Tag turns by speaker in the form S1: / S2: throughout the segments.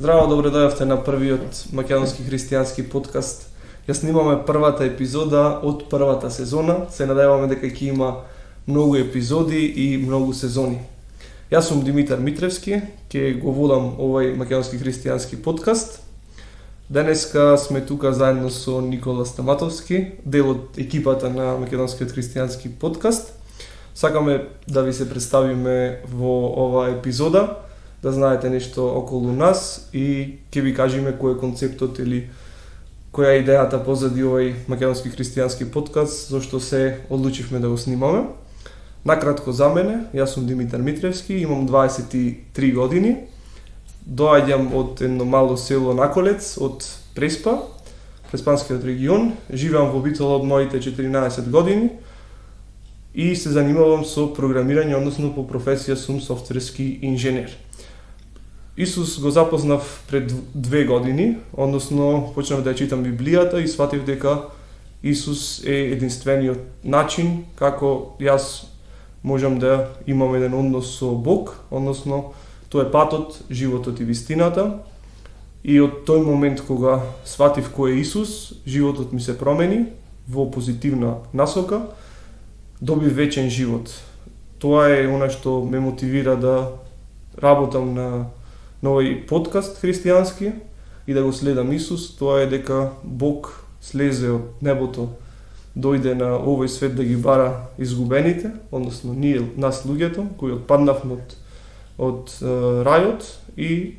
S1: Здраво, добре дојавте на првиот македонски христијански подкаст. Ја снимаме првата епизода од првата сезона. Се надеваме дека ќе има многу епизоди и многу сезони. Јас сум Димитар Митревски, ќе го водам овој македонски христијански подкаст. Денеска сме тука заедно со Никола Стаматовски, дел од екипата на македонскиот христијански подкаст. Сакаме да ви се представиме во оваа епизода, да знаете нешто околу нас и ќе ви кажеме кој е концептот или која е идејата позади овој македонски христијански подкаст, зашто се одлучивме да го снимаме. Накратко за мене, јас сум Димитар Митревски, имам 23 години. Доаѓам од едно мало село Наколец, од Преспа, Преспанскиот регион. Живеам во Битола од моите 14 години и се занимавам со програмирање, односно по професија сум софтверски инженер. Исус го запознав пред 2 години, односно почнав да ја читам Библијата и сватив дека Исус е единствениот начин како јас можам да имам еден однос со Бог, односно тој е патот, животот и вистината. И од тој момент кога сватив кој е Исус, животот ми се промени во позитивна насока, добив вечен живот. Тоа е она што ме мотивира да работам на овој подкаст христијански и да го следам Исус. Тоа е дека Бог слезе од небото, дојде на овој свет да ги бара изгубените, односно ние, нас луѓето, кои отпаднавме од рајот и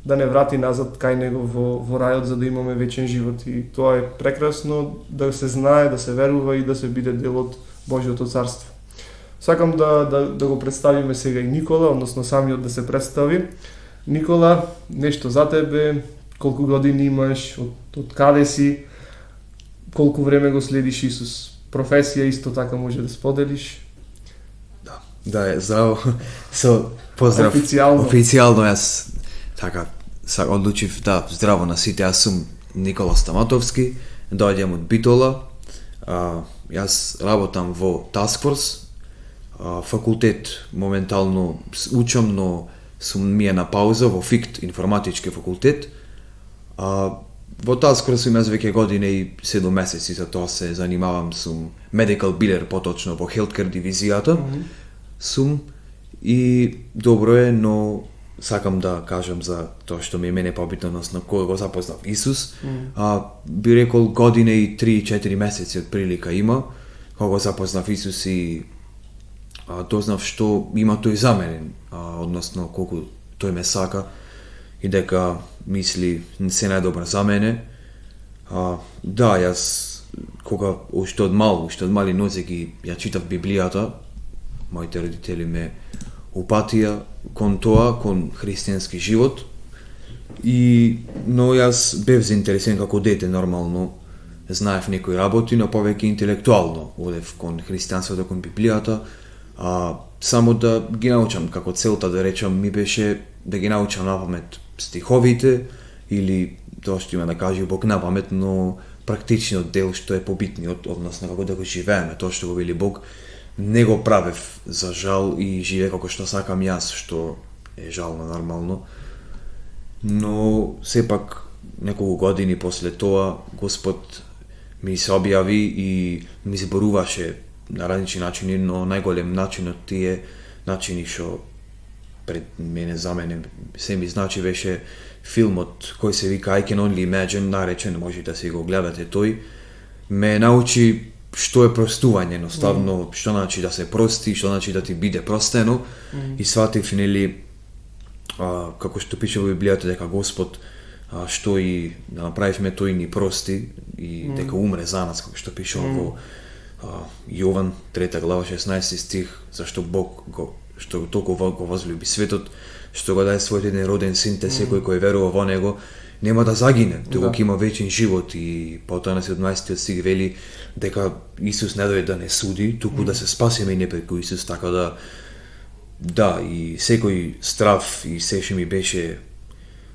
S1: да не врати назад кај него во рајот за да имаме вечен живот. И тоа е прекрасно да се знае, да се верува и да се биде дел од Божјото царство. Сакам да го представиме сега и Никола, односно самиот да се представи. Никола, нешто за тебе, колку години имаш, од каде си, колку време го следиш Исус, професија исто така може да споделиш.
S2: Да, здраво. Поздрав. Официјално јас така одлучив да здраво на сите. Јас сум Никола Стаматовски, доаѓам од Битола. Јас работам во Task Force, факултет моментално учам, но сум ми е на пауза во ФИКТ, информатички факултет. Во Task Force сум јас веќе година и 7 месеци, за тоа се занимавам, сум medical biller, поточно во healthcare дивизијата. Сум и добро е, но сакам да кажам за тоа што ми е мене побитно, односно кога го запознав Исус. Би рекол година и 3-4 месеци од прилика има, кога го запознав Исус и дознав што има тој за мене, односно колку тој ме сака и дека мисли се најдобро за мене. Да, јас кога уште од мали нозе ги ја читав Библијата, моите родители ме упатија кон тоа, кон христијански живот. Но јас бев заинтересен како дете, нормално знаев некои работи, но повеќе интелектуално одев кон христијанството, кон Библијата. Само да ги научам, како целта да речам ми беше да ги научам напамет стиховите или тоа што има да каже Бог напамет, но практичниот дел што е побитниот, односно како да го живееме, тоа што го вели Бог, не го правев за жал и живее како што сакам јас, што е жално нормално. Но сепак неколку години после тоа Господ ми се објави и ми зборуваше на различни начини, но најголем начинот тие начини што пред мене, за мене се ми значи беше филмот кој се вика I Can Only Imagine, наречен, може да се го гледате тој. Ме научи што е простување, едноставно, што значи да се прости, што значи да ти биде простено. И сватив, нели, како што пише во Библијата, дека Господ што и да направивме тој ни прости и дека умре за нас, како што пише во Јован 3 глава 16 стих, зашто Бог што толкова го возлюби светот, што го даде својот единороден син, те секој кој верува во него нема да загине, туку ќе има вечен живот. И потоа на 17 стих вели дека Исус не дојде да не суди, туку да се спасиме и не преку Исус, така да, и секој страв и се што ми беше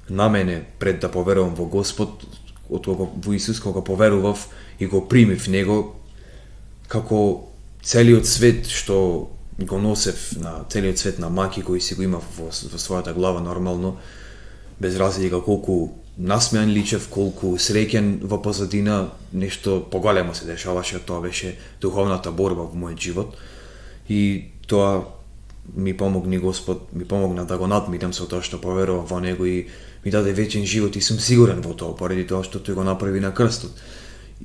S2: на мене пред да поверувам во Господ, од кога во Исус, кога поверував и го примив него, како целиот свет што го носев, на целиот свет на маки кој си го имав во својата глава нормално, без разлика колку насмеан личев, колку среќен во позадина, нешто поголемо се дешаваше, тоа беше духовната борба во мојот живот. И тоа ми помогна да го надминам со тоа што поверувам во него и ми даде вечен живот и сум сигурен во тоа, поради тоа што тој го направи на крстот.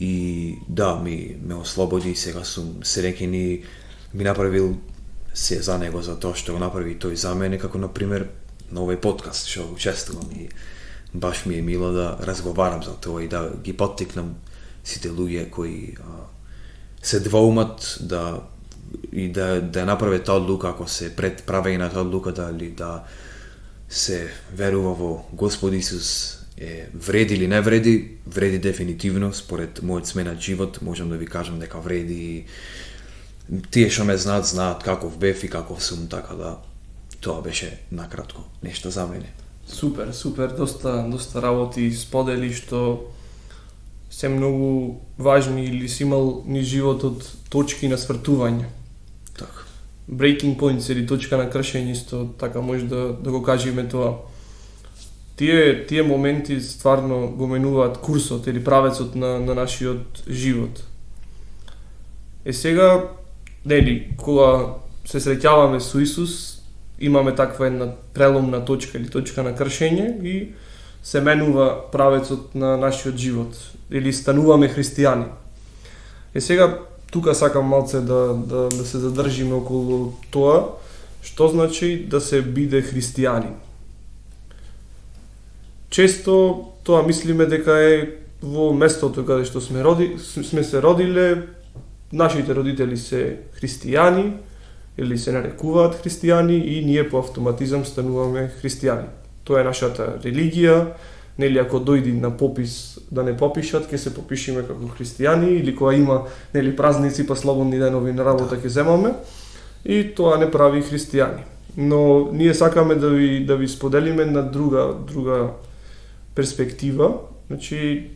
S2: И да, ме ослободи и сега сум среќен и ми направил се за него, за тоа што го направи тој за мене, како например на овој подкаст што учествувам и баш ми е мило да разговарам за тоа и да ги поттикнам сите луѓе кои се двоумат да направат таа одлука, ако се пред правење на таа одлука, дали да се верува во Господ Исус, вреди или не вреди? Вреди дефинитивно, според мојот сменат живот, можам да ви кажам дека вреди. Тие што ме знаат каков бев и каков сум, така да тоа беше накратко нешто за мене.
S1: Супер, доста работи сподели што се многу важни или си имал ни животот точки на свртување.
S2: Така.
S1: Breaking points или точка на кршење, исто така може да го кажеме тоа. Тие моменти стварно го менуваат курсот или правецот на нашиот живот. Сега, кога се среќаваме со Исус, имаме таква една преломна точка или точка на кршење и се менува правецот на нашиот живот или стануваме христијани. Сега тука сакам малце да се задржиме околу тоа што значи да се биде христијанин. Често тоа мислиме дека е во местото каде што сме се родиле, нашите родители се христијани или се нарекуваат христијани и ние по автоматизам стануваме христијани. Тоа е нашата религија, ако дојди на попис да не попишат, ќе се попишиме како христијани, или кога има празници па слободни денови на работа ќе земаме, и тоа не прави христијани. Но ние сакаме да ви споделиме на друга перспектива. Значи,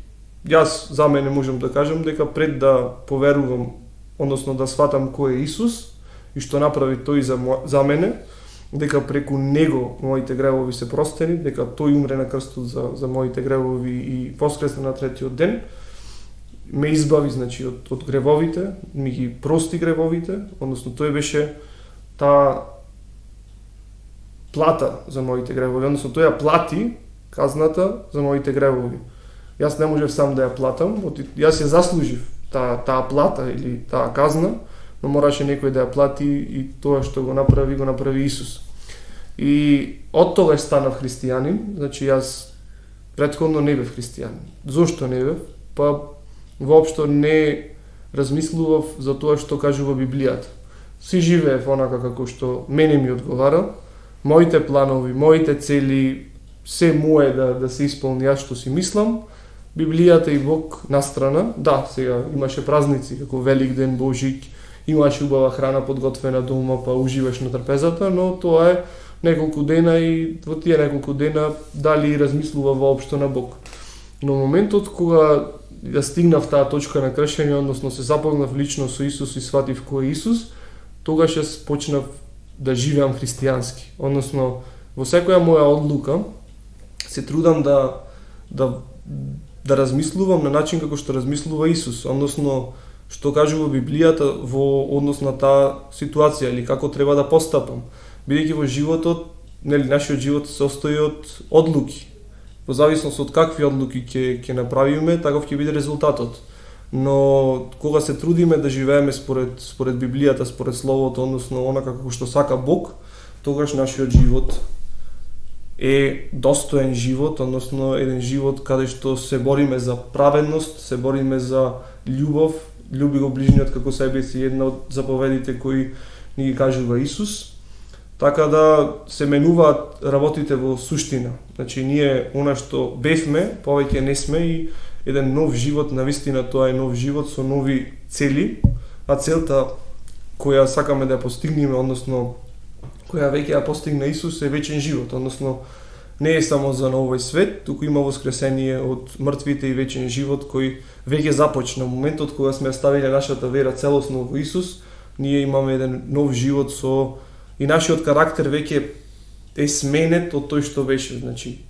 S1: јас за мене можам да кажам дека пред да поверувам, односно да сватам кој е Исус и што направи тој за мене, дека преку него моите гревови се простени, дека тој умре на крстот за моите гревови и воскресна на третиот ден, ме избави, значи, од гревовите, ми ги прости гревовите, односно тој беше таа плата за моите гревови, односно тој ја плати казната за моите гревови. Јас не можев сам да ја платам, јас ја заслужив таа плата или таа казна, но мораше некој да ја плати и тоа што го направи Исус. И од тогаш станав христијанин, значи јас претходно не бев христијанин. Зошто не бев? Па воопшто не размислував за тоа што кажува Библијата. Си живеев онака како што мене ми одговара, моите планови, моите цели, се мое да се исполни јас што си мислам, Библијата и Бог настрана. Да, сега имаше празници како Великден, Божик, имаше убава храна подготвена дома, па уживаш на трпезата, но тоа е неколку дена и во тие неколку дена дали размислува воопшто на Бог. Но моментот кога ја стигнав таа точка на кршење, односно се запознав лично со Исус и сватив кој е Исус, тогаш јас почнав да живеам христијански. Односно, во секоја моја одлука се трудам да размислувам на начин како што размислува Исус, односно што кажува Библијата во однос на таа ситуација или како треба да постапам. Бидејќи во животот, нашиот живот се состои од одлуки. Во зависност од какви одлуки ќе направиме, таков ќе биде резултатот. Но кога се трудиме да живееме според Библијата, според Словото, односно онака како што сака Бог, тогаш нашиот живот е достоен живот, односно еден живот каде што се бориме за праведност, се бориме за љубов, љуби го ближниот како себе си, една од заповедите кои ни ги кажува Исус. Така да се менуваат работите во суштина. Значи ние она што бевме, повеќе не сме и еден нов живот, навистина тоа е нов живот со нови цели, а целта која сакаме да ја постигнеме, односно која веќе ја постигна Исус е вечен живот, односно не е само за на овој свет, туку има воскресение од мртвите и вечен живот кој веќе започна моментот кога сме ставиле нашата вера целосно во Исус, ние имаме еден нов живот и нашиот карактер веќе е сменет од тој што беше, значи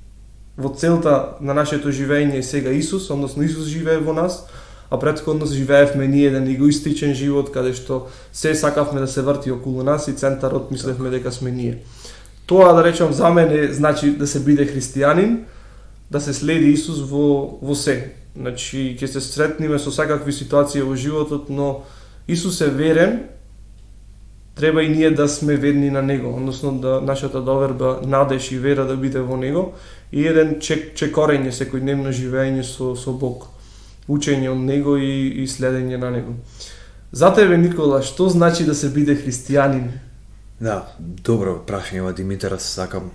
S1: во целта на нашето живење е сега Исус, односно Исус живее во нас, а претходно живеевме ние еден егоистичен живот, каде што се сакавме да се врти околу нас и центарот мислевме дека сме ние. Тоа, да речам, за мене значи да се биде христијанин, да се следи Исус во се. Значи, ќе се сретниме со секакви ситуации во животот, но Исус е верен, треба и ние да сме верни на Него, односно да нашата доверба, надеж и вера да биде во Него и еден чекорење, секојдневно живење со Бог, учење од Него и следење на Него. За тебе, Никола, што значи да се биде христијанин?
S2: Да, добро прашање, Димитар, сакам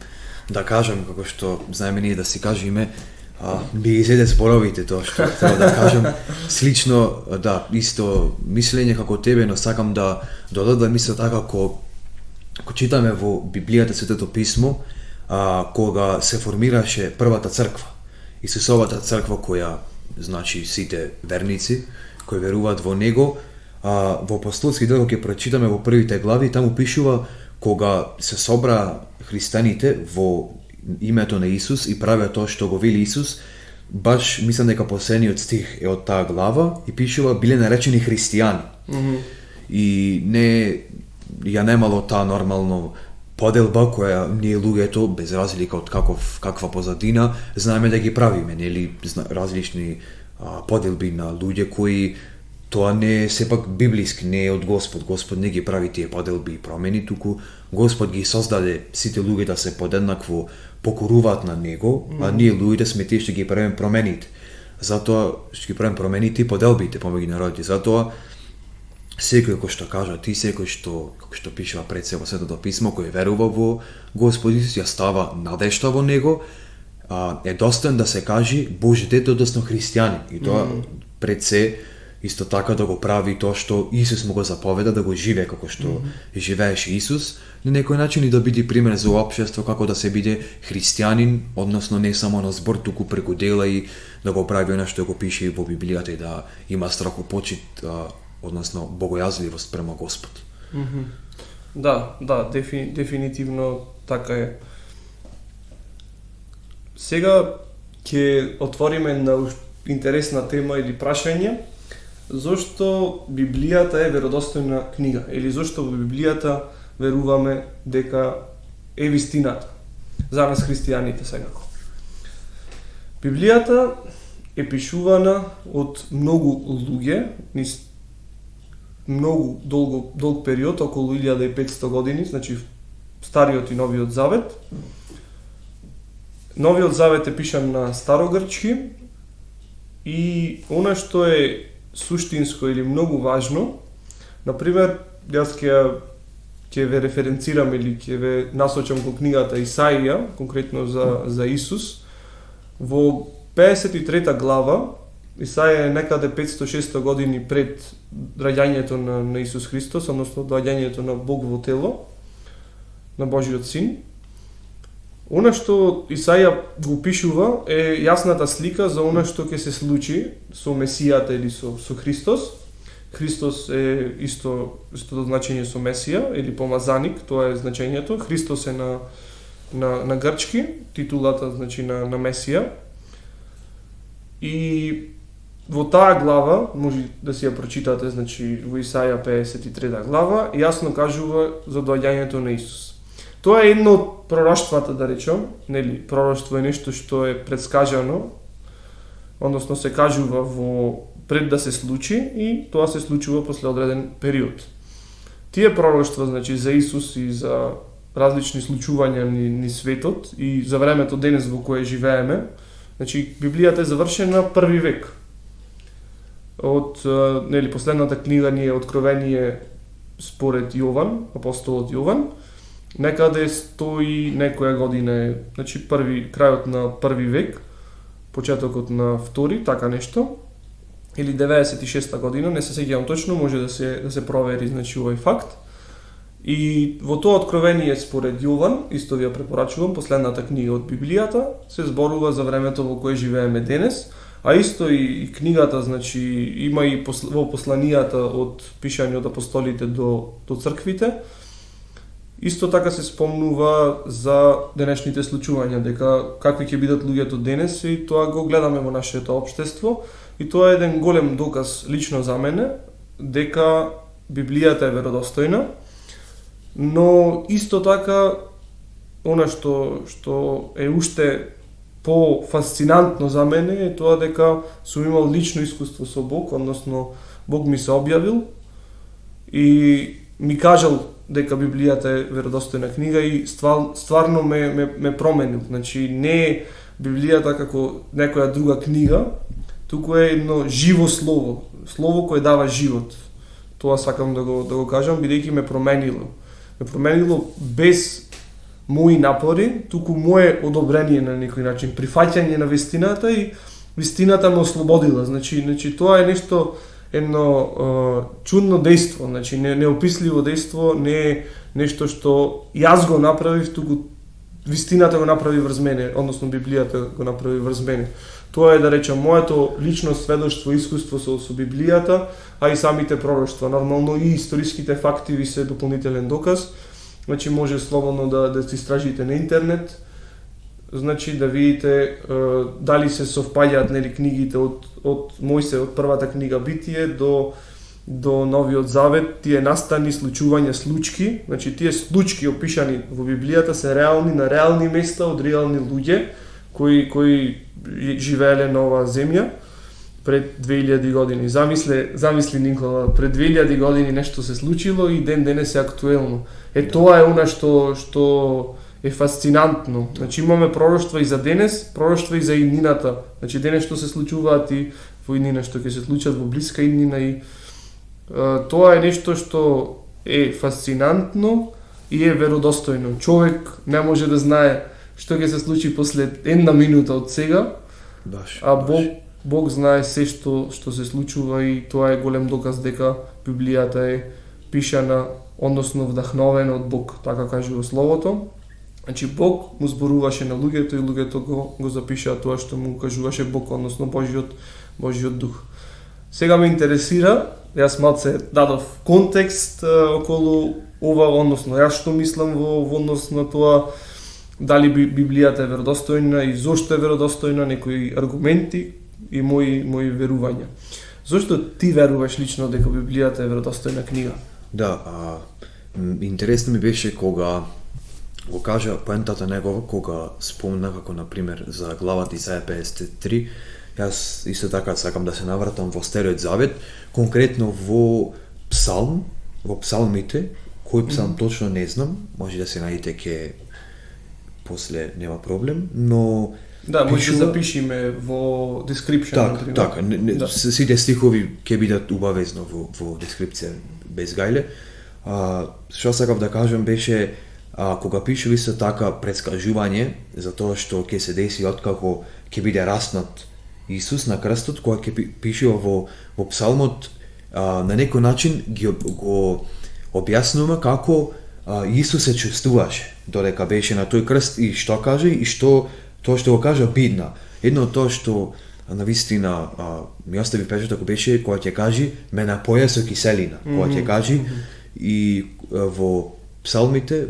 S2: да кажам, како што знаеме ние да си кажеме, би изеде зборовите тоа што треба да кажам. Слично, да, исто мислење како тебе, но сакам да додадам мисла така како читаме во Библијата, Светото писмо, кога се формираше првата црква. Исусовата црква која, значи, сите верници кои веруваат во Него, во апостолски дел ќе прочитаме во првите глави, таму пишува кога се собра христијаните во името на Исус и правеа тоа што го вели Исус, баш мислам дека последниот стих е од таа глава и пишува биле наречени христијани. И не ја немало таа нормално поделба која ние луѓето без разлика од каква позадина знаеме да ги правиме, нели, различни поделби на луѓе кои тоа не е сепак библиски, не е од Господ. Господ не ги прави тие поделби и промени, туку Господ ги создаде сите луѓе да се подеднакво покоруваат на Него, а ние луѓето сме тие што ги правиме промените. Затоа што ги правиме промените и поделбите помеѓу народите. Затоа секој кој што кажа ти, секој што пишува пред себе Светото писмо, кој верува во Господ Исус, ја става надежта во Него, е достоен да се каже Божје дете, односно христијанин. И тоа пред се исто така да го прави тоа што Исус му го заповеда, да го живее како што живееше Исус, на некој начин и да биде пример за општество како да се биде христијанин, односно не само на збор, туку преку дела и да го прави она што го пише и во Библијата и да има страхопочит, односно богојазливост према Господ.
S1: Да, дефинитивно така е. Сега ќе отвориме на интересна тема или прашање, зошто Библијата е веродостојна книга, или зошто во Библијата веруваме дека е вистината за нас христијаните секако. Библијата е пишувана од многу луѓе, низ многу долг период, околу 1500 години, значи Стариот и Новиот Завет. Новиот Завет е пишан на старогрчки и она што е суштинско или многу важно, например, јас ќе ве референцирам или ќе ве насочам во книгата Исаија, конкретно за Исус. Во 53 глава, Исаија е некаде 500-600 години пред раѓањето на Исус Христос, односно доаѓањето на Бог во тело, на Божиот Син. Она што Исаија го пишува е јасната слика за она што ќе се случи со Месијата или со Христос. Христос е истото значење со Месија или помазаник, тоа е значењето. Христос е на грчки, титулата значи на Месија. И во таа глава, може да си ја прочитате, значи во Исаја 53 глава, јасно кажува за доаѓањето на Исус. Тоа е едно од пророштвата, да речем, нели, пророштво е нешто што е предскажано, односно се кажува пред да се случи и тоа се случува после одреден период. Тие пророштва, значи, за Исус и за различни случувања ни светот и за времето денес во кое живееме, значи, Библијата е завршена први век. Од, нели, последната книга ни е Откровение според Јован, апостолот Јован, некаде 100 и некоја година е, значи крајот на први век, почетокот на втори, така нешто, или 96-та година, не се сеќавам точно, може да се провери, значи, овој факт. И во тоа Откровение според Јован, исто ви ја препорачувам, последната книга од Библијата, се зборува за времето во кое живееме денес, а исто и книгата, значи, има и во посланијата од пишање од апостолите до црквите, Исто така се спомнува за денешните случувања, дека какви ќе бидат луѓето денес и тоа го гледаме во нашето општество и тоа е еден голем доказ лично за мене дека Библијата е веродостојна, но исто така она што е уште по-фасцинантно за мене е тоа дека сум имал лично искуство со Бог, односно Бог ми се објавил и ми кажал дека Библијата е веродостојна книга и стварно ме променил. Значи не е Библијата како некоја друга книга, туку е едно живо слово, слово кое дава живот. Тоа сакам да го кажам, бидејќи ме променило. Ме променило без мои напори, туку мое одобрение на некој начин, прифаќање на вистината и вистината ме ослободила. Значи тоа е нешто, едно чудно дејство, значи неописливо дејство, не е нешто што јас го направив, туку вистината го направи врз мене, односно Библијата го направи врз мене. Тоа е, да речам, моето лично сведоштво, искуство со Библијата, а и самите пророштва. Нормално и историските факти ви се дополнителен доказ. Значи може слободно да се истражите на интернет, значи да видите дали се совпаѓаат нели книгите од Мојсе, од првата книга Битие до Новиот Завет, тие настани, случувања, случки, значи тие случки опишани во Библијата се реални на реални места од реални луѓе кои живееле на оваа земја пред 2000 години. Замисли Никола, пред 2000 години нешто се случило и ден денес е актуелно. Тоа е она што е фасцинантно. Значи имаме пророштва и за денес, пророштва и за иднината. Значи денес што се случуваат и во иднина што ќе се случат во блиска иднина и тоа е нешто што е фасцинантно и е веродостојно. Човек не може да знае што ќе се случи после една минута од сега, Бог знае се што се случува и тоа е голем доказ дека Библијата е пишана, односно вдахновена од Бог, така кажува Словото. Значи Бог му зборуваше на луѓето и луѓето го запишаа тоа што му кажуваше Бог, односно Божиот дух. Сега ме интересира, јас малце дадов контекст околу ова, односно јас што мислам во однос на тоа дали Библијата е веродостојна и зошто е веродостојна, некои аргументи и мои верувања. Зошто ти веруваш лично дека Библијата е веродостојна книга?
S2: Да, интересно ми беше кога го кажа поентата негова, кога спомна како например за главата Исаја 53, јас исто така сакам да се навратам во Стариот Завет, конкретно во псалмите, кој псалм точно не знам, може да се најдете ке после нема проблем, но
S1: да, може да запишиме во description, например.
S2: Така, сите стихови ќе бидат убавезно во дескрипција без гајле. Што сакав да кажам беше кога пишува исто така предскажување за тоа што ќе се деси откако ќе биде раснат Исус на крстот, кога ќе пишува во псалмот, на некој начин го објаснува како Исус се чувствуваше додека беше на тој крст и што каже и тоа што го кажа бидна. Едно тоа што навистина ми остави печат ако беше кога ќе кажи ме напоја со киселина, кога ќе кажи и во псалмите,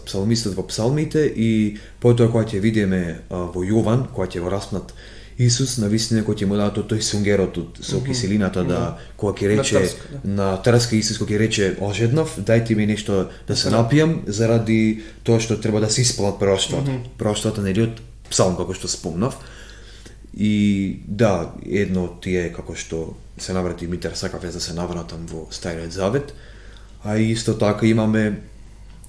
S2: псалмистот во псалмите и потоа кога ќе видиме во Јован, кога ќе го распнат Исус, навистина кога ќе му дадат тој сунгерот со киселината да кога ќе рече на трска Исус кога ќе рече ожеднав, дајте ми нешто да се напијам заради тоа што треба да се исполнат пророштвата. Пророштвата нели од псалм како што спомнав. И да, едно од тие како што се наврати Митер сакав да се навратам во Стариот Завет, а исто така имаме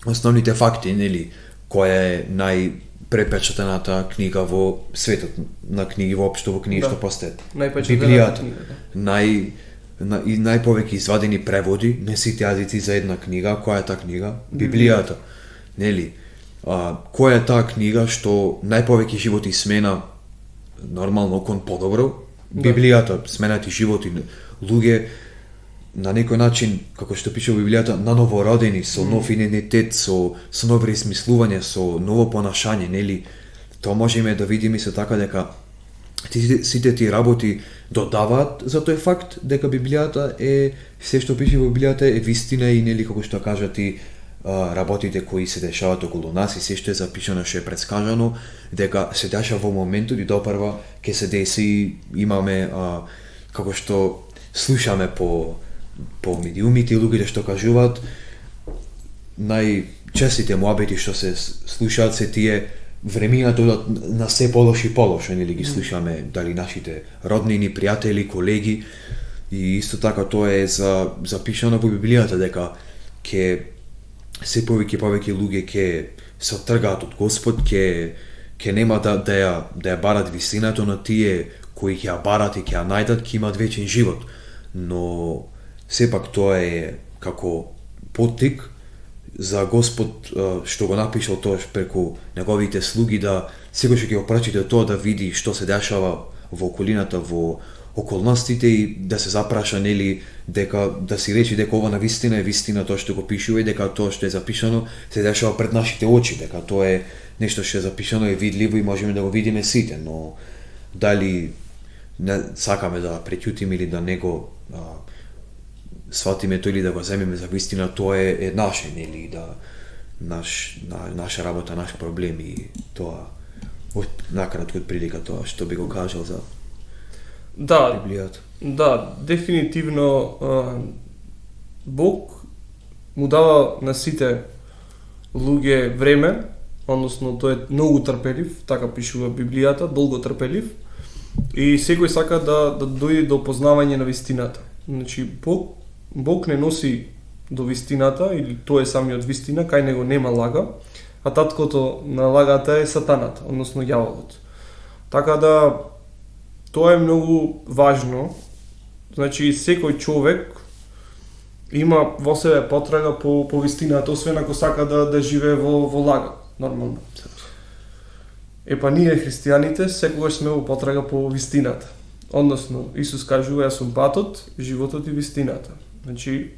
S2: основните факти, нели, која е најпрепечатената книга во светот на книги воопшто во книги што постојат. Библијата. И најповеќе извадени преводи, не сите јазици за една книга, која е таа книга? Библијата. Нели? Која е таа книга што најповеќе животи смена нормално кон подобро? Библијата смена ти животи луѓе на некој начин, како што пише во Библијата, на новородени, со нов идентитет, со ново размислување, со ново понашање, нели? Тоа можеме да видиме се така дека сите тие работи додаваат за тој факт дека Библијата е се што пише во Библијата е вистина и нели како што кажа ти работите кои се дешаваат околу нас и се што е запишано, што е предскажано, дека се дешава во моментот и допрва ќе се деси, имаме како што слушаме по медиумите и луѓето што кажуваат, најчестите муабети што се слушаат се тие времината одат на се полош и полош, нели ги слушаме дали нашите роднини, пријатели, колеги, и исто така тоа е запишано во Библијата дека ќе се повеќе луѓе ќе се оттргаат од Господ, ќе нема да ја барат вистината, но тие кои ќе ја барат и ќе ја најдат ќе имаат вечен живот. Но сепак тоа е како поттик за Господ што го напишал тоа преку неговите слуги, да секој што ќе го прочита тоа да види што се дешава во околината, во околностите, и да се запраша, нели, дека да си рече дека ова навистина е вистина тоа што го пишува и дека тоа што е запишано се дешава пред нашите очи, дека тоа е нешто што е запишано и видливо и можеме да го видиме сите, но дали не сакаме да преќутиме или да не го сватиме тоа или да го земеме за вистина, тоа е наше, нели, да наша работа, наш проблем, и тоа накратко од прилика тоа што би го кажал за Библијата.
S1: Да, дефинитивно Бог му дава на сите луѓе време, односно тој е многу трпелив, така пишува Библијата, долго трпелив, и секој сака да дојде до познавање на вистината. Значи Бог не носи до вистината, или тој е самиот вистина, кај него нема лага, а таткото на лагата е сатаната, односно ѓаволот. Така да тоа е многу важно. Значи секој човек има во себе потрага по вистината, освен ако сака да живее во лага, нормално. Епа ние христијаните секогаш сме во потрага по вистината. Односно Исус кажува: јас сум патот, животот и вистината. Значи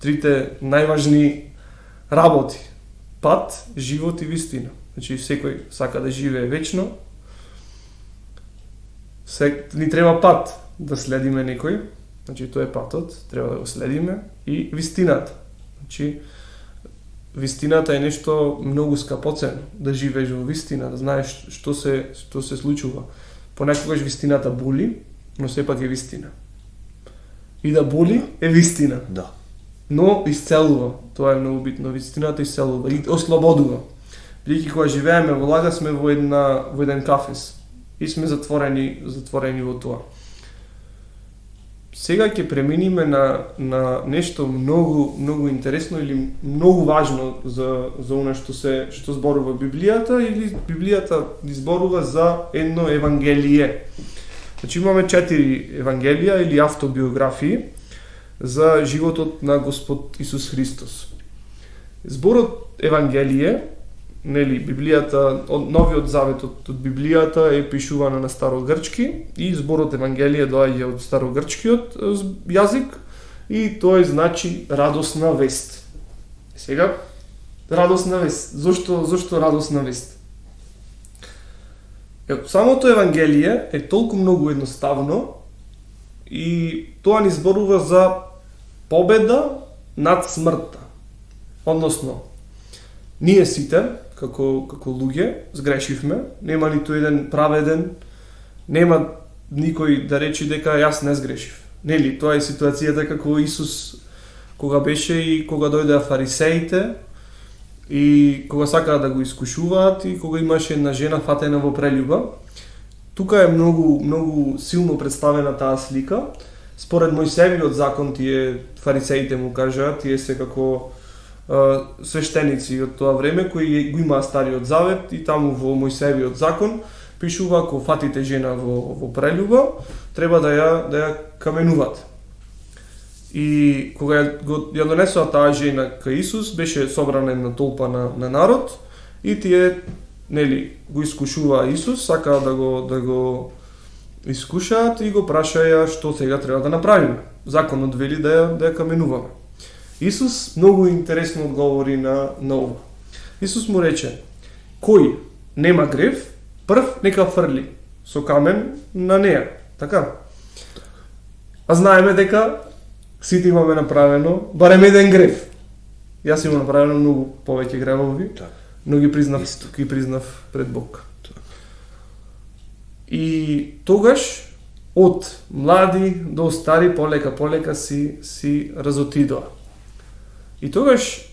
S1: трите најважни работи: пат, живот и вистина. Значи секој сака да живее вечно. Ни треба пат да следиме некој, значи тоа е патот, треба да го следиме, и вистината. Значи вистината е нешто многу скапоцено, да живееш во вистина, да знаеш што се случува. Понекогаш вистината боли, но сепак е вистина. И да боли е вистина.
S2: Да.
S1: Но исцелува, тоа е многу битно. Вистината исцелува и ослободува. Бидејќи кога живееме во лага сме во еден кафес и сме затворени во тоа. Сега ќе преминиме на нешто многу интересно или многу важно за она што зборува Библијата, или Библијата зборува за едно евангелие. Значи имаме 4 евангелија или автобиографии за животот на Господ Исус Христос. Зборот евангелие, нели, Библијата, новиот завет од Библијата е пишувана на старогрчки, и зборот евангелие доаѓа од старогрчкиот јазик, и тој значи радосна вест. Сега, радосна вест. Зошто радосна вест? Самото евангелие е толку многу едноставно и тоа ни зборува за победа над смртта. Односно, ние сите, како луѓе, сгрешивме, нема ниту еден праведен, нема никој да рече дека јас не сгрешив. Нели, тоа е ситуацијата како Исус кога беше и кога дојдеа фарисеите и кога сакаа да го искушуваат и кога имаше една жена фатена во прелюба. Тука е многу силно представена таа слика. Според Мојсеевиот закон, тие фарисеите му кажаат, тие се како свештеници од тоа време кои го имаа Стариот завет, и таму во Мојсеевиот закон пишува ако фатите жена во прелюба, треба да ја каменуват. И кога ја донесоа таа жена кај Исус, беше собрана една толпа на народ, и тие, нели, го искушуваа Исус, сакаа да го искушаат и го прашаја што сега треба да направиме. Законот вели да ја каменуваме. Исус многу интересно одговори на ова. Исус му рече: кој нема грев, прв нека фрли со камен на неа. Така? А знаеме дека сите имаме направено барем еден грев. Јас имам направено многу повеќе гревови,
S2: Така.
S1: но ги признав,
S2: Исто.
S1: ги признав пред Бог.
S2: Така.
S1: И тогаш од млади до стари полека си разотидоа. И тогаш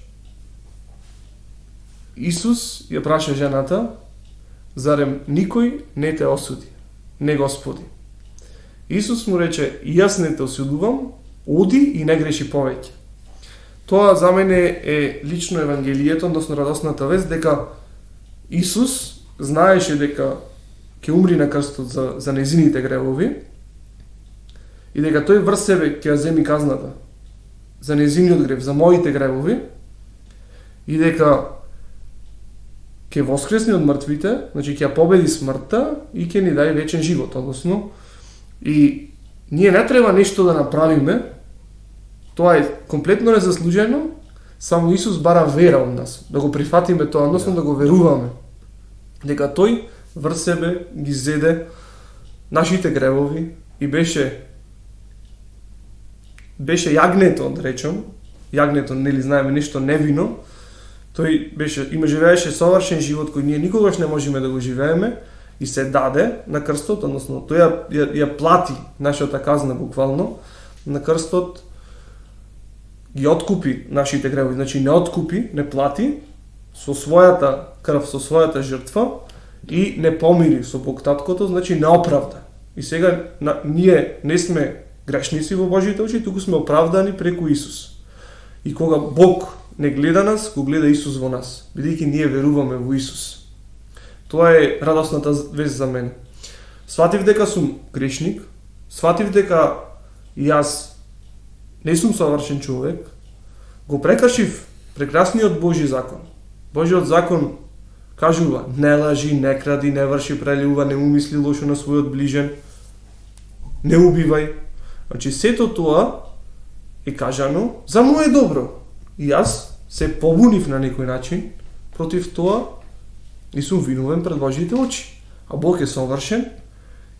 S1: Исус ја праша жената, зарем никој не те осуди, не Господи. Исус му рече, јас не те осудувам, оди и не греши повеќе. Тоа за мене е лично Евангелието, односно радосната вест, дека Исус знаеше дека ќе умри на крстот за незините гревови и дека тој врз себе ќе ја земи казната за незиниот грев, за моите гревови и дека ќе воскресне од мртвите, значи ќе ја победи смртта и ќе ни даде вечен живот, односно и ние не треба нешто да направиме, тоа е комплетно незаслужено, само Исус бара вера од нас, да го прифатиме тоа, односно да го веруваме, дека тој врз себе ги зеде нашите гревови и беше јагнето, да речем, јагнето, нели знаеме, нешто невино, тој живееше совршен живот кој ние никогаш не можеме да го живееме и се даде на крстот, односно тој ја плати нашата казна буквално на крстот, ги откупи нашите гревови, значи не откупи, не плати со својата крв, со својата жртва и не помири со Бог Таткото, значи не оправда. И сега ние не сме грешници во Божите очи, туку сме оправдани преку Исус. И кога Бог не гледа нас, го гледа Исус во нас, бидејќи ние веруваме во Исус. Тоа е радосната вест за мене. Сватив дека сум грешник, сватив дека јас не сум совршен човек, го прекршив прекрасниот Божи закон. Божиот закон кажува: не лажи, не кради, не врши прелюба, не умисли лошо на својот ближен, не убивај. Значи сето тоа е кажано за мое добро. И јас се побунив на некој начин против тоа и сум виновен пред Божите очи. А Бог е совршен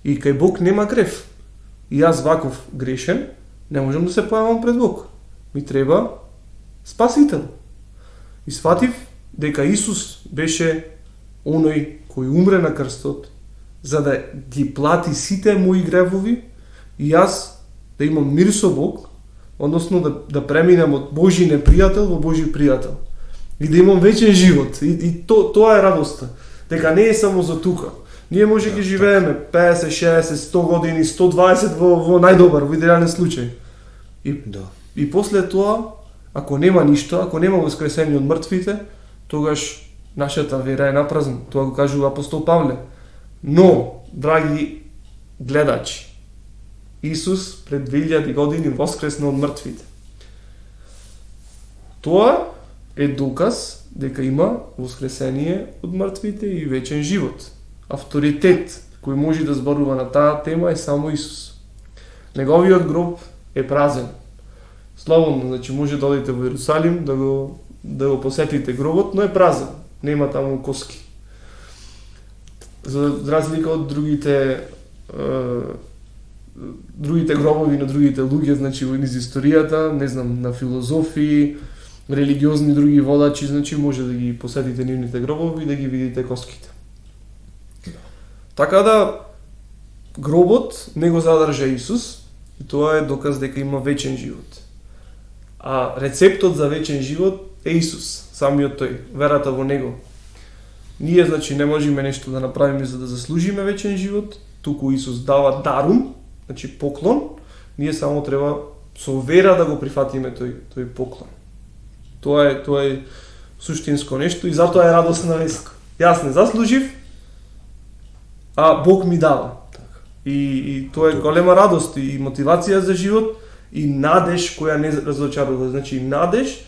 S1: и кај Бог нема грев. И јас ваков грешен не можам да се појавам пред Бог. Ми треба спасител. И сватив дека Исус беше оној кој умре на крстот за да ги плати сите мои гревови и јас да имам мир со Бог, односно да преминам од Божи непријател во Божи пријател. И да имам вечен живот. И тоа е радоста. Дека не е само за тука. Ние може ги живееме 50, 60, 100 години, 120 во најдобар, во идеален случај. И после тоа, ако нема ништо, ако нема воскресение од мртвите, тогаш нашата вера е напразна. Тоа го кажува апостол Павле. Но, драги гледачи, Исус пред 2000 години воскресна од мртвите. Тоа е доказ дека има воскресение од мртвите и вечен живот. Авторитет кој може да зборува на таа тема е само Исус. Неговиот гроб е празен. Слободно, значи може да одите во Иерусалим да го посетите гробот, но е празен. Нема таму коски. За разлика од другите гробови на другите луѓе, значи во низ историјата, не знам, на филозофии, религиозни други водачи, значи може да ги посетите нивните гробови и да ги видите коските. Така да гробот не го задржа Исус и тоа е доказ дека има вечен живот. А рецептот за вечен живот е Исус, самиот тој, верата во него. Ние, значи, не можеме нешто да направиме за да заслужиме вечен живот, туку Исус дава дарум, значи поклон, ние само треба со вера да го прифатиме тој поклон. Тоа е суштинско нешто и затоа е радосна вест. Јас не заслужив, а Бог ми дава. И тоа е голема радост и мотивација за живот и надеж која не разочарува. Значи надеж,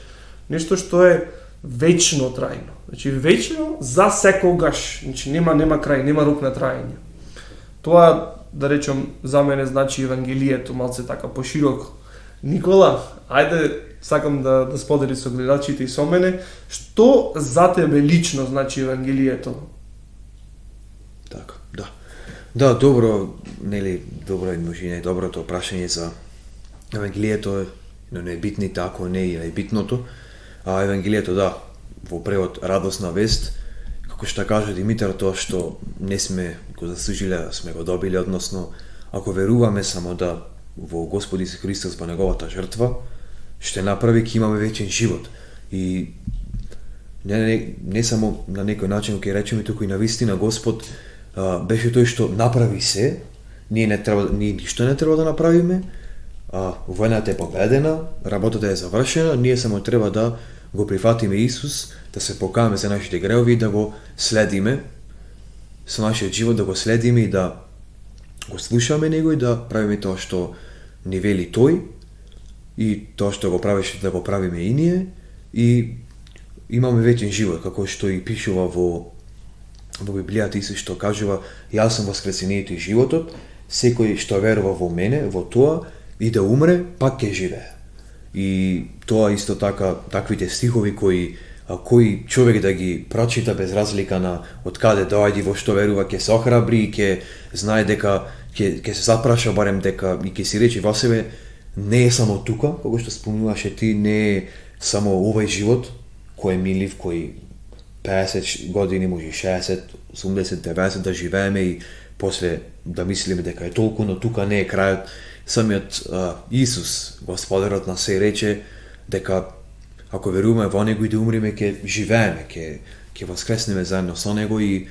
S1: нешто што е вечно трајно. Значи вечно за секогаш. Значи нема крај, нема рок на траење. Тоа, да речем, за мене значи Евангелието, малце така пошироко. Никола, ајде сакам да сподели со гледачите и со мене, што за тебе лично значи Евангелието?
S2: Така, да. Да, добро, нели, добро е може и доброто прашање за Евангелието, но не е битните, ако не е битното. А Евангелието, да, во превод радосна вест, како што каже Димитар, тоа што не сме го заслужиле, сме го добили, односно, ако веруваме само да во Господ Исус Христос во неговата жртва, ще направи ќе имаме вечен живот. И не само на некој начин ќе речеме, туку и на вистина Господ беше тој што направи се, ние ништо не треба да направиме, војната е победена, работата е завршена, ние само треба да го прифатиме Исус, да се покаяме за нашите гревови и да го следиме со нашиот живот, да го следиме и да го слушаме него и да правиме тоа што ни вели тој и тоа што го правеше да го правиме и ние и имаме вечен живот, како што и пишува во Библијата Исус што кажува: јас сум воскресението и животот, секој што верува во мене, во тоа и да умре, пак ќе живее. И тоа исто така, таквите стихови кој човек да ги прочита без разлика на од каде доаѓа, во што верува, ќе се охрабри и ќе знае дека ќе се запраша барем дека и ќе си рече во себе: не е само тука, кога што спомнуваше ти, не е само овој живот кој е милив, кој 50 години, може 60, 80, 90 да живееме и после да мислиме дека е толку, но тука не е крајот. Самиот Исус, Господарот на се, рече дека ако веруваме во него и да умриме, ќе живееме, ќе воскреснеме заедно со него и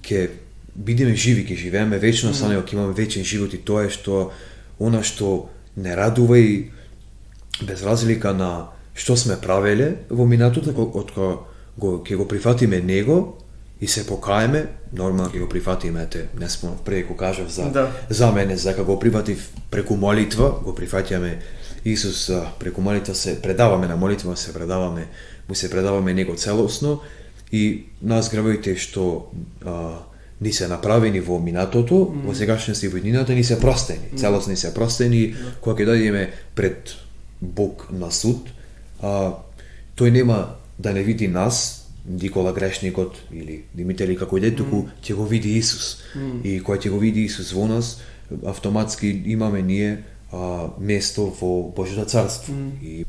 S2: ќе бидеме живи, ќе живееме вечно со него, ќе имаме вечен живот, и тоа е што она што не радува и без разлика на што сме правеле во минатото, ќе го прифатиме него и се покаеме, нормално ќе го прифатиме, не спомнав пред го кажав за мене, за како го прифатив преку молитва, го прифатиме Исус преку молитва, се предаваме на молитва, му се предаваме него целосно, и нас гревовите што ни се направени во минатото, во сегашност и во иднината ни се простени, целосно ни се простени. Кога ќе дојдеме пред Бог на суд, тој нема да не види нас, Никола грешникот или Димитар како иде, туку ќе го види Исус. И кога ќе го види Исус во нас, автоматски имаме ние место во Божјото царство. И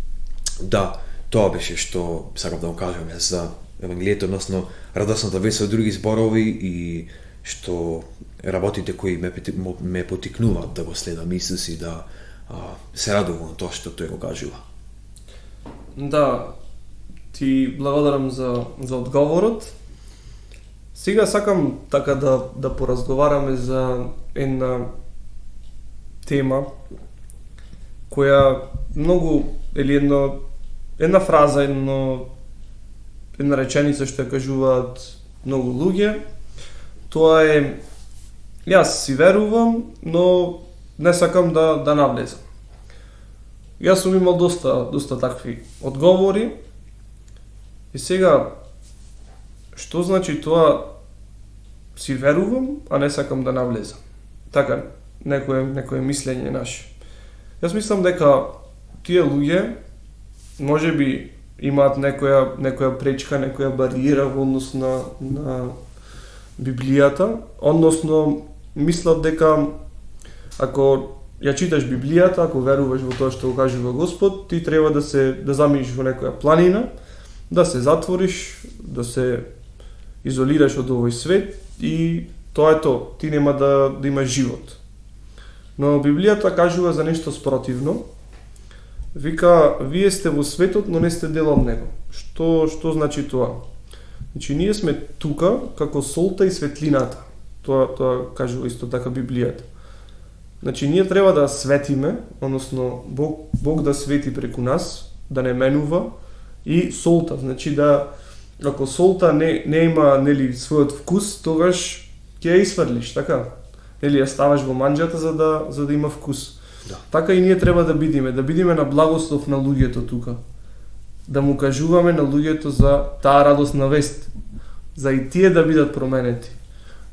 S2: да, тоа беше што сакав да го кажам за Евангелието, односно радосната вест од други зборови, и што работите кои ме потикнуваат да го следам Исус и да се радувам на тоа што тој го кажува.
S1: Да, ти благодарам за одговорот. Сега сакам така да поразговараме за една тема која многу, или една фраза, една реченица што ја кажуваат многу луѓе. Тоа е: јас си верувам, но не сакам да навлезам. Јас сум имал доста такви одговори. И сега, што значи тоа си верувам, а не сакам да навлезам? Така, некој мислење наше. Јас мислам дека тие луѓе можеби имаат некоја пречка, некоја бариера во однос на Библијата, односно мислат дека ако ја читаш Библијата, ако веруваш во тоа што го кажува Господ, ти треба да заминиш во некоја планина, да се затвориш, да се изолираш од овој свет, и тоа е тоа. Ти нема да имаш живот. Но Библијата кажува за нешто спротивно. Вика: вие сте во светот, но не сте дел од него. Што значи тоа? Значи, ние сме тука како солта и светлината. Тоа кажува исто така Библијата. Значи, ние треба да светиме, односно Бог да свети преку нас, да не менува, и солта. Значи, ако солта не има својот вкус, тогаш ќе ја исфрлиш, така? Ја ставаш во манџата за да има вкус.
S2: Да.
S1: Така и ние треба да бидиме на благослов на луѓето тука. Да му кажуваме на луѓето за таа радосна вест, за и тие да бидат променети.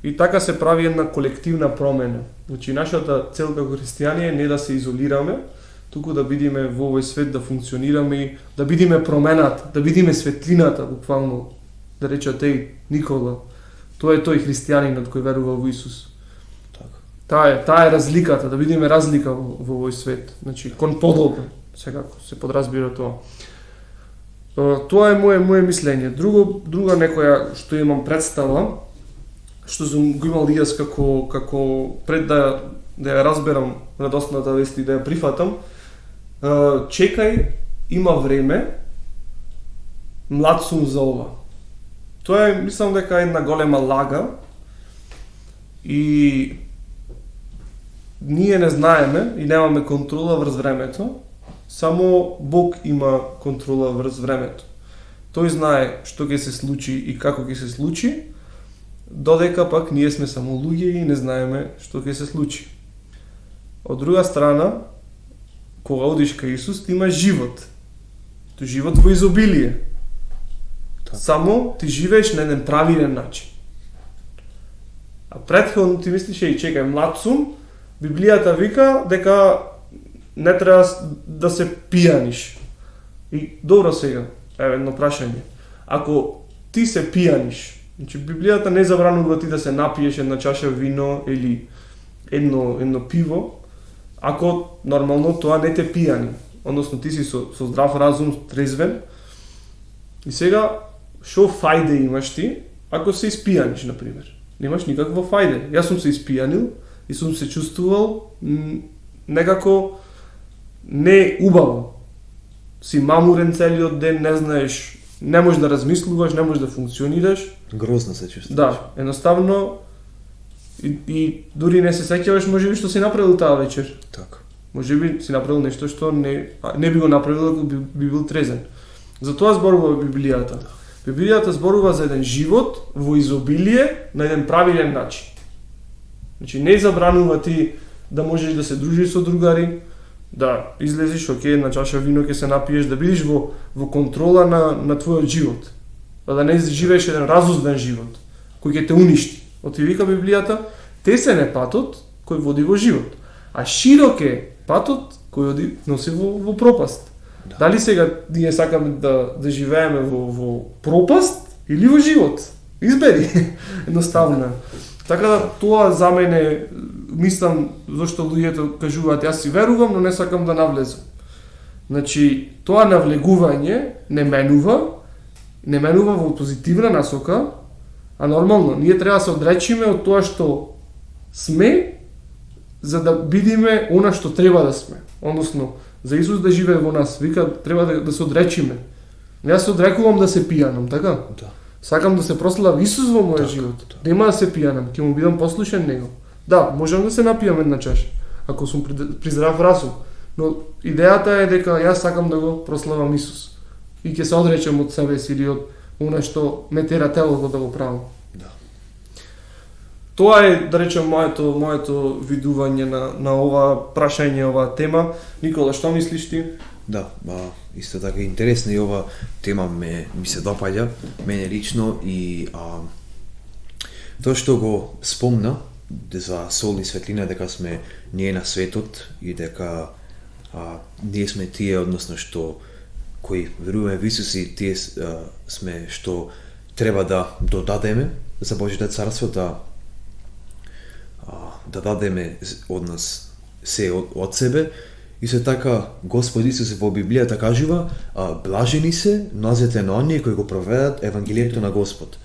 S1: И така се прави една колективна промена. Значи, нашата цел како христијани е не да се изолираме, туку да бидиме во овој свет, да функционираме и да бидиме промената, да бидиме светлината, буквално, да речат Никола. Тоа е тој христијанинот кој верува во Исус. Таа е разликата, да бидиме разлика во овој свет. Значи, кон подобро, секако се подразбира тоа. Тоа е мое мислење. Друга некоја што имам представа, што сум го имал јас како пред да ја разберам радосната вест и да ја прифатам, чекај, има време, млад сум за ова. Тоа е, мислам дека една голема лага и ние не знаеме и немаме контрола врз времето, само Бог има контрола врз времето. Тој знае што ќе се случи и како ќе се случи, додека пак ние сме само луѓе и не знаеме што ќе се случи. Од друга страна, кога одиш кај Исус, ти имаш живот. Тој живот во изобилие. Само ти живееш на еден правилен начин. А претходно ти мислиш, чекај, млад сум, Библијата вика дека не треба да се пијаниш. И добро сега, едно прашање. Ако ти се пијаниш, значи Библијата не забранува ти да се напиеш една чаша вино или едно пиво, ако нормално тоа не те пијани. Односно ти си со здрав разум, трезвен. И сега, шо фајде имаш ти, ако се испијаниш, например? Немаш никаква фајде. Јас сум се испијанил и сум се чувствувал некако не убаво. Си мамурен целиот ден, не знаеш, не можеш да размислуваш, не можеш да функционираш.
S2: Грозно се чувствуваш.
S1: Да, едноставно и дури не се сеќаваш можеби што си направил таа вечер.
S2: Така.
S1: Можеби си направил нешто што не би го направил ако би бил трезен. Затоа зборува Библијата. Библијата зборува за еден живот во изобилие на еден правилен начин. Значи не забранува ти да можеш да се дружиш со другари, да излезеш, една чаша вино ќе се напиеш, да бидеш во контрола на твојот живот. Да не живееш еден разузден живот кој ќе те уништи. Оти вика Библијата, тесен е патот кој води во живот, а широк е патот кој носи во пропаст. Да. Дали сега ние сакаме да живееме во пропаст или во живот? Избери. Едноставно. Така да тоа за мене, мислам, зашто луѓето кажуваат јас си верувам, но не сакам да навлезам. Значи, тоа навлегување не менува во позитивна насока, а нормално, ние треба да се одречиме од тоа што сме, за да бидиме она што треба да сме. Односно, за Исус да живее во нас, вика, треба да се одречиме. Јас се одрекувам да се пијанам, така?
S2: Да.
S1: Сакам да се прослави Исус во мојот живот. Нема да се пијанам, ќе му бидам послушен него. Да, можам да се напијам една чаша, ако сум при здрав разум. Но идејата е дека јас сакам да го прославам Исус. И ќе се одречам од себе си или од она што ме тера телото да го правам.
S2: Да.
S1: Тоа е, да речем, моето видување на ова прашање, оваа тема. Никола, што мислиш ти?
S2: Да, исто така интересна и ова тема ми се допаѓа, мене лично, и тоа што го спомна за сол и светлина, дека сме ние на светот и дека ние сме тие, односно што кои веруваме во Исус и тие сме што треба да додадеме за Божјото царство, да дадеме од нас се од себе. И се така Господ Исус во Библијата кажува, блажени се нозете на оние кои го проведат Евангелието на Господ.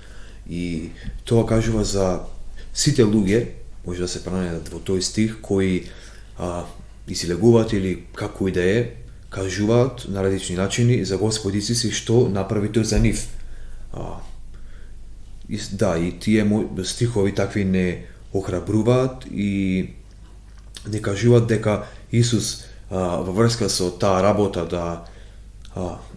S2: И тоа кажува за сите луѓе, може да се пронајдат во тој стих, кои излегуваат или како и да е, кажуваат на различни начини за Господ Исус и што направи тој за нив. И тие стихови такви не охрабруваат и не кажуваат дека Исус во врска со таа работа да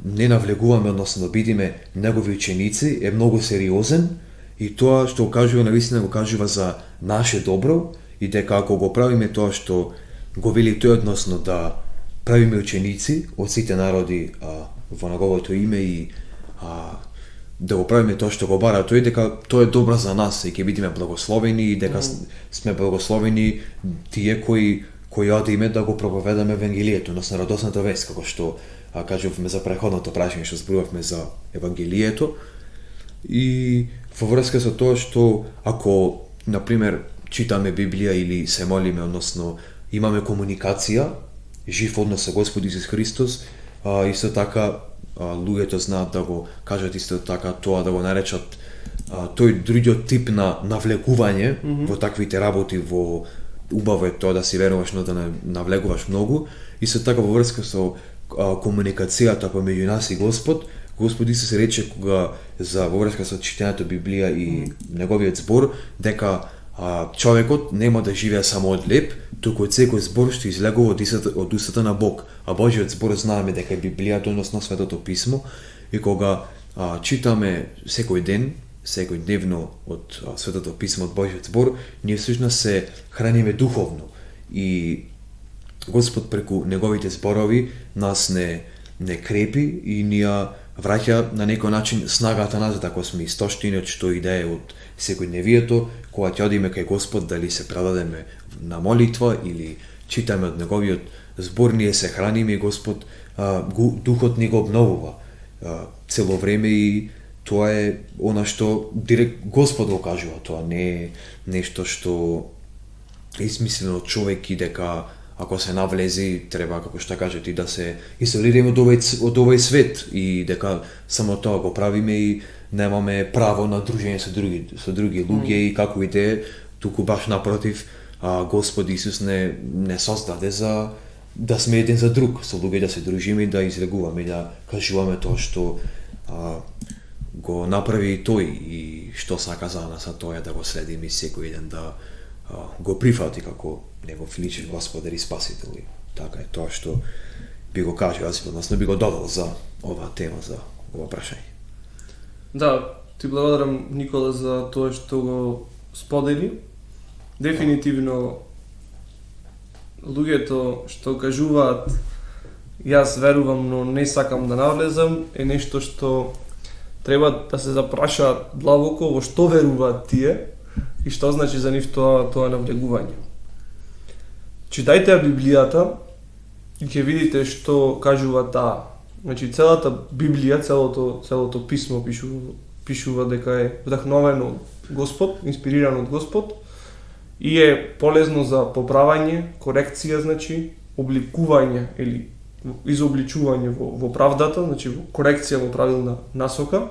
S2: не навлегуваме, односно да бидиме негови ученици, е многу сериозен, и тоа што кажува навистина го кажува за наше добро, и дека ако го правиме тоа што го вели тој, односно да правиме ученици од сите народи во неговото име и да го правиме тоа што го бара тој, дека тоа е добро за нас и ќе бидеме благословени и дека сме благословени тие кои одиме да го проповедаме Евангелието, односно радосната вест, како што кажувавме за преходното прашање што зборувавме за Евангелието. И во врска со тоа што ако, например, читаме Библија или се молиме, односно имаме комуникација, жив однос со Господ Исус Христос, исто така луѓето знаат да го кажат исто така тоа, да го наречат тој другиот тип на навлекување во таквите работи, во убаво е тоа да си веруваш, но да не навлегуваш многу. И со така во врска со комуникацијата помеѓу нас и Господ Исус рече кога во врска со читањето Библија и неговиот збор, дека човекот нема да живее само од леп, туку од секој збор што излегува од устата на Бог. А Божиот збор знаеме дека е Библијата, односно Светото писмо, и кога читаме секој ден, секојдневно од Светото писмо, од Божиот збор, ние всушност се храниме духовно. И Господ преку неговите зборови нас не крепи и ни ја враќа на некој начин снагата назад, ако сме истоштени од што идеја од секојдневието, кога ќе одиме кај Господ, дали се предадеме на молитва или читаме од неговиот збор, ние се храниме и Господ, духот ни го обновува цело време, и тоа е она што директ Господ го кажува, тоа не е нешто што е измислено од човек и дека ако се навлези, треба, како што кажете, да се изолираме од овој свет и дека само тоа го правиме и немаме право на дружење со други луѓе и како и де, туку баш напротив, Господ Исус не создаде за да сме еден за друг, со луѓе да се дружиме и да излегуваме, да кажуваме тоа што го направи тој и што сака за нас, а тоа е да го следиме и секој еден да го прифати како негов личен Господар и Спасител. И така е тоа што би го кажал, односно би го додал за оваа тема, за ова прашање.
S1: Да, ти благодарам, Никола, за тоа што го сподели. Дефинитивно луѓето што кажуваат јас верувам, но не сакам да навлезам, е нешто што треба да се запрашаат длабоко во што веруваат тие и што значи за нив тоа навлегување. Читајте ја Библијата и ќе видите што кажува таа. Значи целата Библија, целото писмо пишува дека е вдахновено од Господ, инспирирано од Господ и е полезно за поправање, корекција, значи обликување или изобличување во правдата, значи корекција во правилна насока,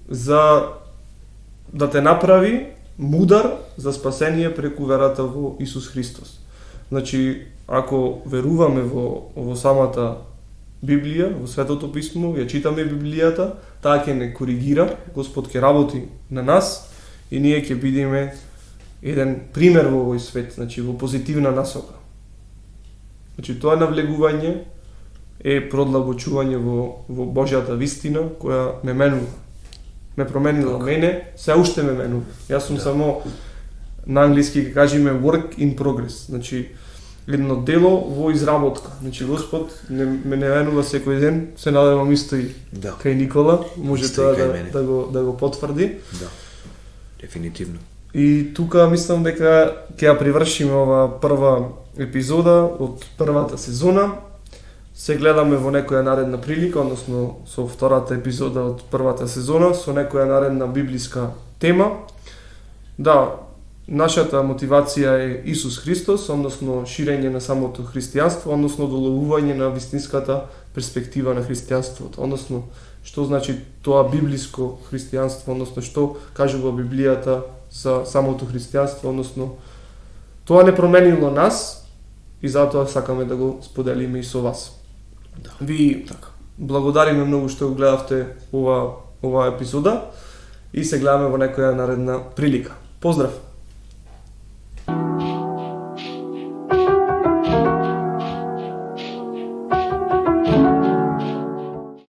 S1: за да те направи мудар за спасение преку верата во Исус Христос. Значи, ако веруваме во самата Библија, во Светото писмо, ја читаме Библијата, таа ќе не коригира, Господ ќе работи на нас и ние ќе бидеме еден пример во овој свет, значи во позитивна насока. Значи, тоа навлегување е продлабочување во Божјата вистина, која ме менува. Ме променила мене, се уште ме менува. Јас сум само, на англиски ќе кажеме work in progress, значи едно дело во изработка. Значи Господ ме менува секој ден, се надевам исто и кај Никола, може тоа да го потврди.
S2: Да, дефинитивно.
S1: И тука мислам дека ќе ја привршиме ова прва епизода од првата сезона. Се гледаме во некоја наредна прилика, односно со втората епизода од првата сезона, со некоја наредна библиска тема. Да, нашата мотивација е Исус Христос, односно ширење на самото христијанство, односно доловување на вистинската перспектива на христијанството, односно што значи тоа библиско христијанство, односно што кажува Библијата за самото христијанство, односно тоа не променило нас и затоа сакаме да го споделиме и со вас.
S2: Да.
S1: Ви благодариме многу што го гледавте ова епизода и се гледаме во некоја наредна прилика. Поздрав!